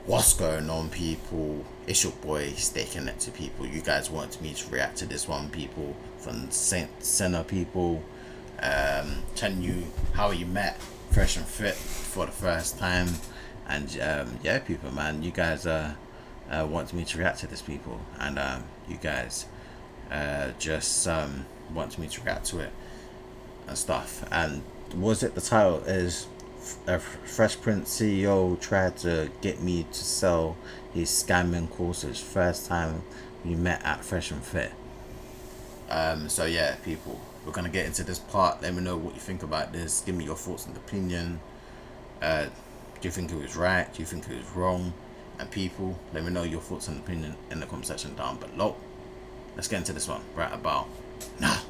What's going on, people? It's your boy, Stay Connected, people. You guys want me to react to this one, people, from Saint Center, people. Telling you how you met Fresh and Fit for the first time. And yeah, people, man, you guys want me to react to this, people. And you guys just want me to react to it and stuff. And was it the title is Fresh Prince CEO tried to get me to sell his scamming courses. First time we met at Fresh and Fit. So yeah, people, we're gonna get into this part. Let me know what you think about this. Give me your thoughts and opinion. Do you think it was right? Do you think it was wrong? And people, let me know your thoughts and opinion in the comment section down below. Let's get into this one right about now.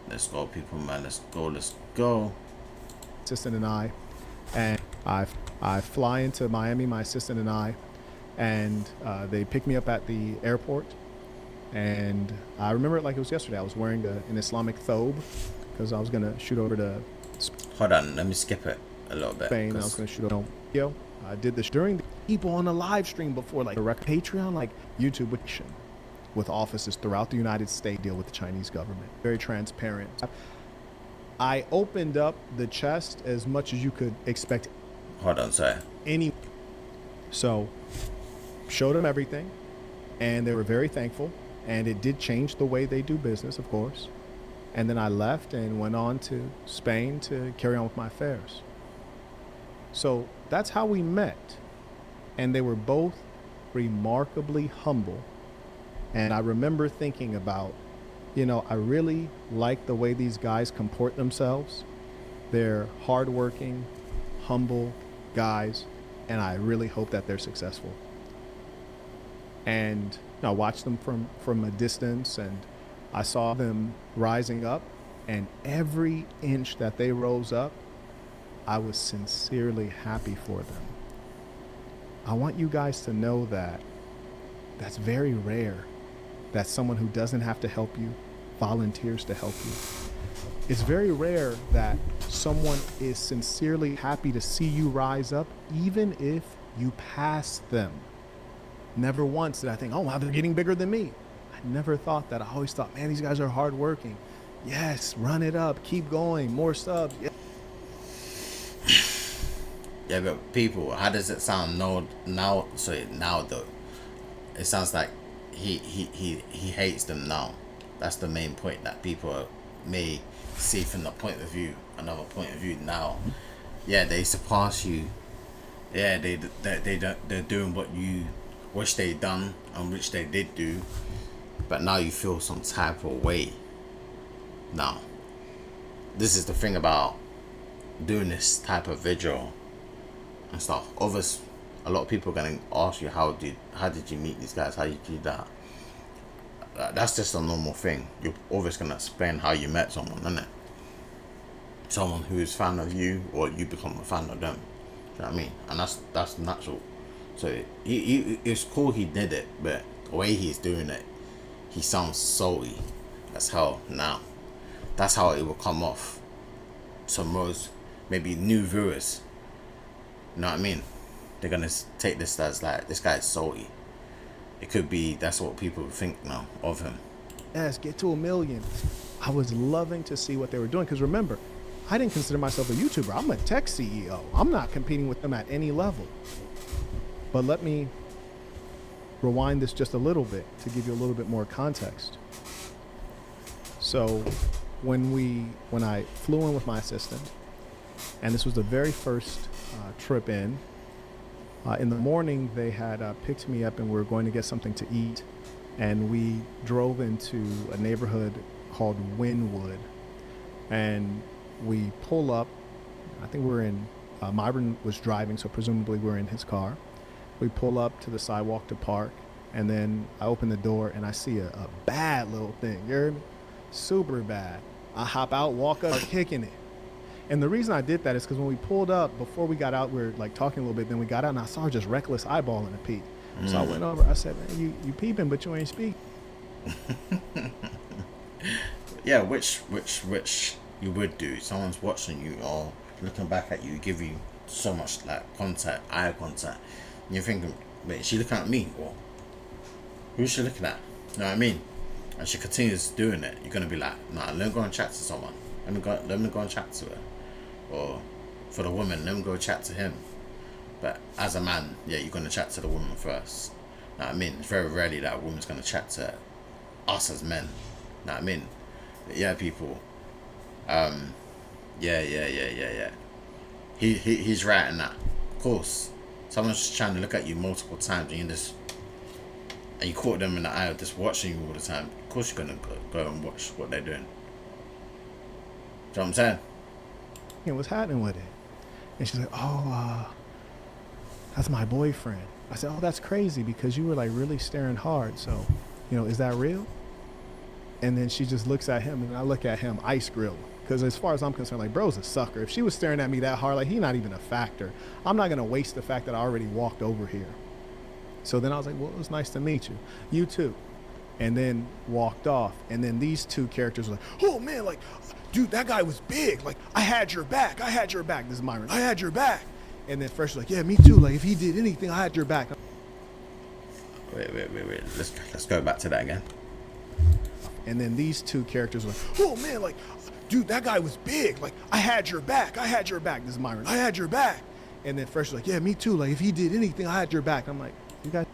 Let's go, people, man. Let's go. Assistant and I fly into Miami, my assistant and I, and they pick me up at the airport. And I remember it like it was yesterday. I was wearing an Islamic thobe because I was gonna shoot over to Hold on, let me skip it a little bit. Spain. I was gonna shoot over. I did this during the people on the live stream before, like direct Patreon, like YouTube, with offices throughout the United States, deal with the Chinese government. Very transparent. I opened up the chest as much as you could expect. Hold on, sorry. So showed them everything, and they were very thankful, and it did change the way they do business, of course. And then I left and went on to Spain to carry on with my affairs. So that's how we met, and they were both remarkably humble. And I remember thinking about, I really like the way these guys comport themselves. They're hardworking, humble guys, and I really hope that they're successful. And I watched them from a distance, and I saw them rising up, and every inch that they rose up, I was sincerely happy for them. I want you guys to know that that's very rare, that someone who doesn't have to help you volunteers to help you. It's very rare that someone is sincerely happy to see you rise up, even if you pass them. Never once did I think, oh, wow, they're getting bigger than me. I never thought that. I always thought, man, these guys are hardworking. Yes, run it up, keep going, more subs. Yeah. Yeah, but people, how does it sound now though? It sounds like he hates them now. That's the main point, that people may see from the another point of view now. Yeah, they surpass you. Yeah, they're doing what you wish they'd done and which they did do, but now you feel some type of way. Now, this is the thing about doing this type of video and stuff. Obviously, a lot of people are gonna ask you, how did you meet these guys? How did you do that? That's just a normal thing. You're always gonna explain how you met someone, isn't it? Someone who is a fan of you, or you become a fan of them. Do you know what I mean? And that's natural. So it's cool he did it, but the way he's doing it, he sounds salty as hell now. That's how it will come off to most maybe new viewers. You know what I mean? They're gonna take this as like, this guy's salty. It could be that's what people think now of him. Yes, get to 1 million. I was loving to see what they were doing, because remember, I didn't consider myself a YouTuber. I'm a tech CEO. I'm not competing with them at any level. But let me rewind this just a little bit to give you a little bit more context. So when I flew in with my assistant, and this was the very first trip in the morning, they had picked me up and we were going to get something to eat, and we drove into a neighborhood called Wynwood, and we pull up. I think we're in Myron was driving, so presumably we're in his car. We pull up to the sidewalk to park, and then I open the door and I see a bad little thing. You heard me? Super bad. I hop out, walk up, kicking it. And the reason I did that is because when we pulled up, before we got out, we were like talking a little bit, then we got out and I saw her just reckless eyeballing a peep. So I went over, I said, man, you peeping, but you ain't speaking. Yeah, which you would do. Someone's watching you or looking back at you, give you so much like contact, eye contact, and you're thinking, wait, is she looking at me or who's she looking at? You know what I mean? And she continues doing it. You're gonna be like, nah, let me go and chat to someone. Let me go and chat to her. Or for the woman, let me go chat to him. But as a man, yeah, you're gonna chat to the woman first. You know what I mean? It's very rarely that a woman's gonna chat to us as men. You know what I mean? But yeah, people. Yeah. He's right in that. Of course, someone's just trying to look at you multiple times, and you caught them in the eye of just watching you all the time. Of course, you're gonna go and watch what they're doing. You know what I'm saying? And what's happening with it? And she's like, oh, that's my boyfriend. I said, oh, that's crazy because you were like really staring hard. So, is that real? And then she just looks at him, and I look at him, ice grill. Because as far as I'm concerned, like, bro's a sucker. If she was staring at me that hard, like, he's not even a factor. I'm not going to waste the fact that I already walked over here. So then I was like, well, it was nice to meet you. You too. And then walked off. And then these two characters were like, oh, man, like, dude, that guy was big. Like, I had your back. This is Myron. I had your back. And then Fresh was like, yeah, me too. Like, if he did anything, I had your back. Wait. Let's go back to that again. And then these two characters were like, oh, man, like, dude, that guy was big. Like, I had your back. This is Myron. I had your back. And then Fresh was like, yeah, me too. Like, if he did anything, I had your back. I'm like, you guys.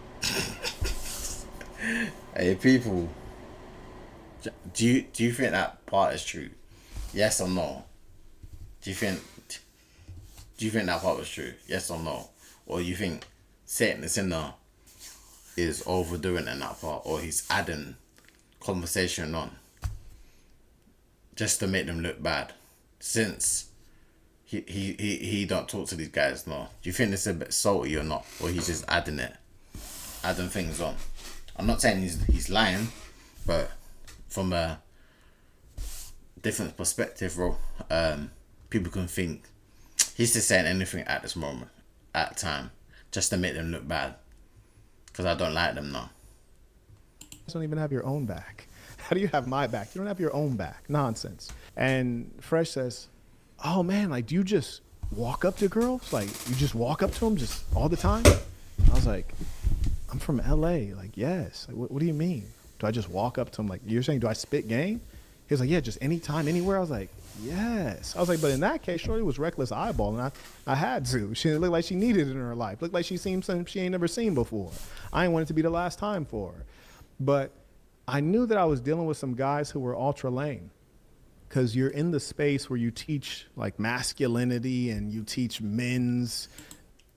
Hey, people. Do you think that part is true? Yes or no? Do you think that part was true? Yes or no? Or you think Satan the sinner is overdoing in that part, or he's adding conversation on just to make them look bad, since he don't talk to these guys? No. Do you think this is a bit salty or not, or he's just adding things on? I'm not saying he's lying, but from a different perspective, bro, people can think he's just saying anything at this moment, at the time, just to make them look bad, because I don't like them now. You don't even have your own back. How do you have my back? You don't have your own back. Nonsense. And Fresh says, oh man, like, do you just walk up to girls? Like, you just walk up to them just all the time? I was like, I'm from LA. Like, yes. Like, what do you mean? Do I just walk up to them? Like, you're saying, do I spit game? He was like, yeah, just anytime, anywhere. I was like, yes. I was like, but in that case, Shorty was reckless eyeballing. I had to. She looked like she needed it in her life. Looked like she seen something she ain't never seen before. I ain't want it to be the last time for her. But I knew that I was dealing with some guys who were ultra lame, because you're in the space where you teach like masculinity and you teach men's.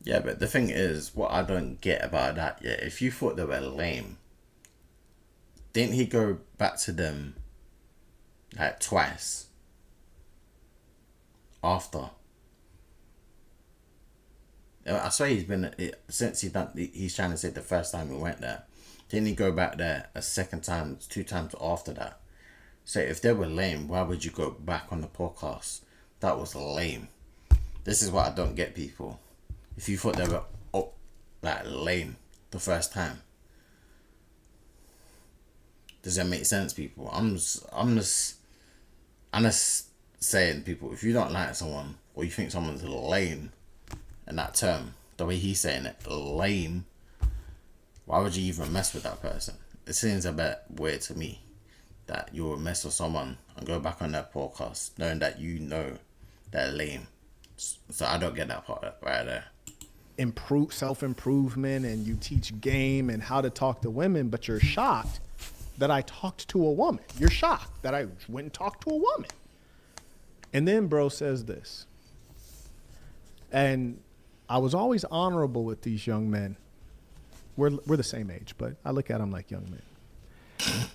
Yeah, but the thing is, what I don't get about that, yeah, if you thought they were lame, didn't he go back to them like twice after? I swear he's been, since he's trying to say the first time he went there, didn't he go back there a second time, 2 times after that? So if they were lame, why would you go back on the podcast? That was lame. This is what I don't get, people. If you thought they were like lame the first time, does that make sense, people? I'm just saying, people, if you don't like someone, or you think someone's lame, in that term, the way he's saying it, lame, why would you even mess with that person? It seems a bit weird to me that you will mess with someone and go back on their podcast knowing that you know they're lame. So I don't get that part right there. Improve self-improvement, and you teach game and how to talk to women, but you're shocked that I talked to a woman. You're shocked that I went and talked to a woman. And then bro says this, and I was always honorable with these young men. We're the same age, but I look at them like young men.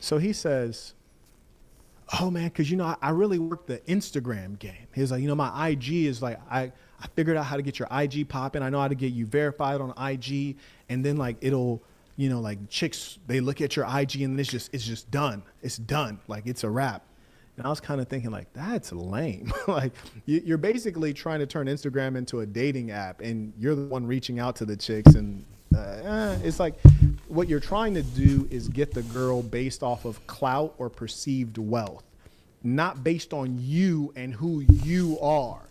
So he says, oh man, because I really work the Instagram game. He's like, my IG is like, I figured out how to get your IG popping. I know how to get you verified on IG, and then like it'll, like chicks, they look at your IG and it's just done. It's done. Like, it's a wrap. And I was kind of thinking, like, that's lame. Like, you're basically trying to turn Instagram into a dating app, and you're the one reaching out to the chicks. And it's like, what you're trying to do is get the girl based off of clout or perceived wealth. not based on you and who you are.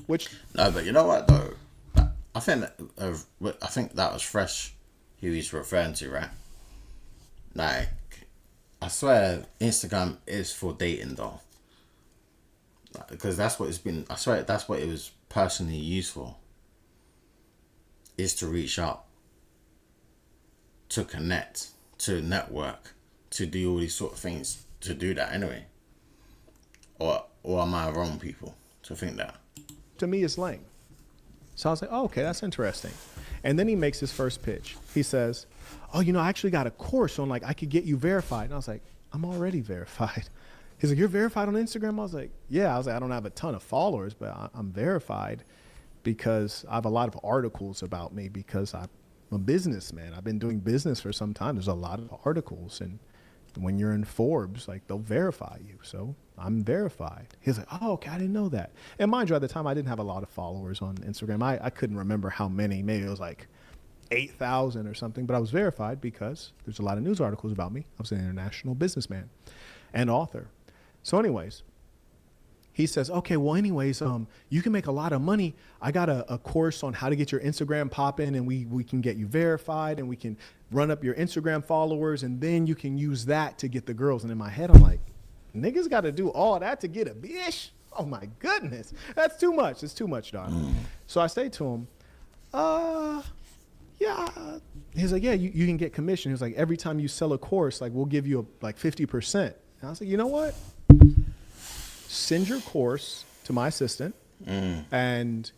Which No, but you know what though? I think that was fresh. Who he's referring to, right? Like, I swear, Instagram is for dating though, because that's what it's been. I swear that's what it was personally used for. Is to reach out, to connect, to network, to do all these sort of things. To do that anyway. Or am I wrong, people, to think that? to me is lame. So I was like, oh, okay, that's interesting. And then he makes his first pitch. He says, oh, I actually got a course on like I could get you verified. And I was like, I'm already verified. He's like, you're verified on Instagram? I was like, yeah. I was like, I don't have a ton of followers, but I'm verified because I have a lot of articles about me because I'm a businessman. I've been doing business for some time. There's a lot of articles. And when you're in Forbes, like they'll verify you. So I'm verified. He's like, oh, okay, I didn't know that. And mind you, at the time, I didn't have a lot of followers on Instagram. I couldn't remember how many. Maybe it was like 8,000 or something. But I was verified because there's a lot of news articles about me. I was an international businessman and author. So anyways, he says, okay, well, anyways, you can make a lot of money. I got a course on how to get your Instagram popping, and we can get you verified, and we can run up your Instagram followers, and then you can use that to get the girls. And in my head, I'm like, niggas got to do all that to get a bitch? Oh, my goodness. That's too much. It's too much, dog. So I say to him, yeah. He's like, yeah, you can get commission. He was like, every time you sell a course, like we'll give you like 50%. And I was like, you know what? Send your course to my assistant, and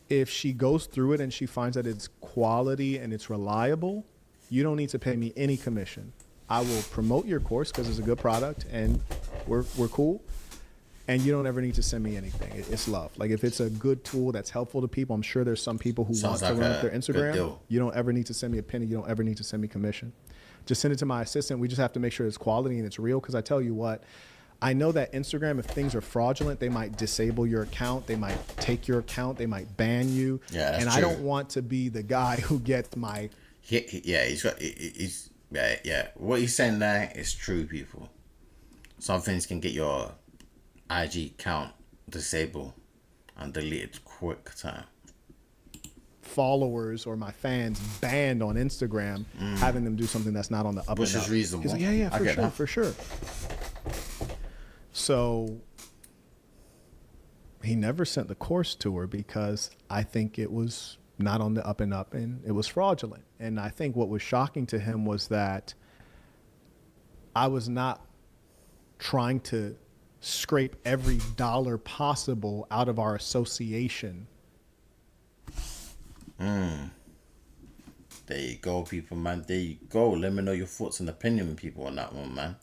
if she goes through it and she finds that it's quality and it's reliable, you don't need to pay me any commission. I will promote your course because it's a good product and we're cool, and you don't ever need to send me anything. It's love. Like if it's a good tool that's helpful to people, I'm sure there's some people who want to run up their Instagram. You don't ever need to send me a penny. You don't ever need to send me commission. Just send it to my assistant. We just have to make sure it's quality and it's real, because I tell you what, I know that Instagram, if things are fraudulent, they might disable your account. They might take your account. They might ban you. Yeah, that's and true. I don't want to be the guy who gets my... What he's saying there is true, people. Some things can get your IG account disabled and deleted quick time. Followers or my fans banned on Instagram, having them do something that's not on the up Which and up. is reasonable. He's like, yeah, for sure. So he never sent the course to her because I think it was not on the up and up and it was fraudulent. And I think what was shocking to him was that I was not trying to scrape every dollar possible out of our association. There you go, people, man. There you go. Let me know your thoughts and opinion, people, on that one, man.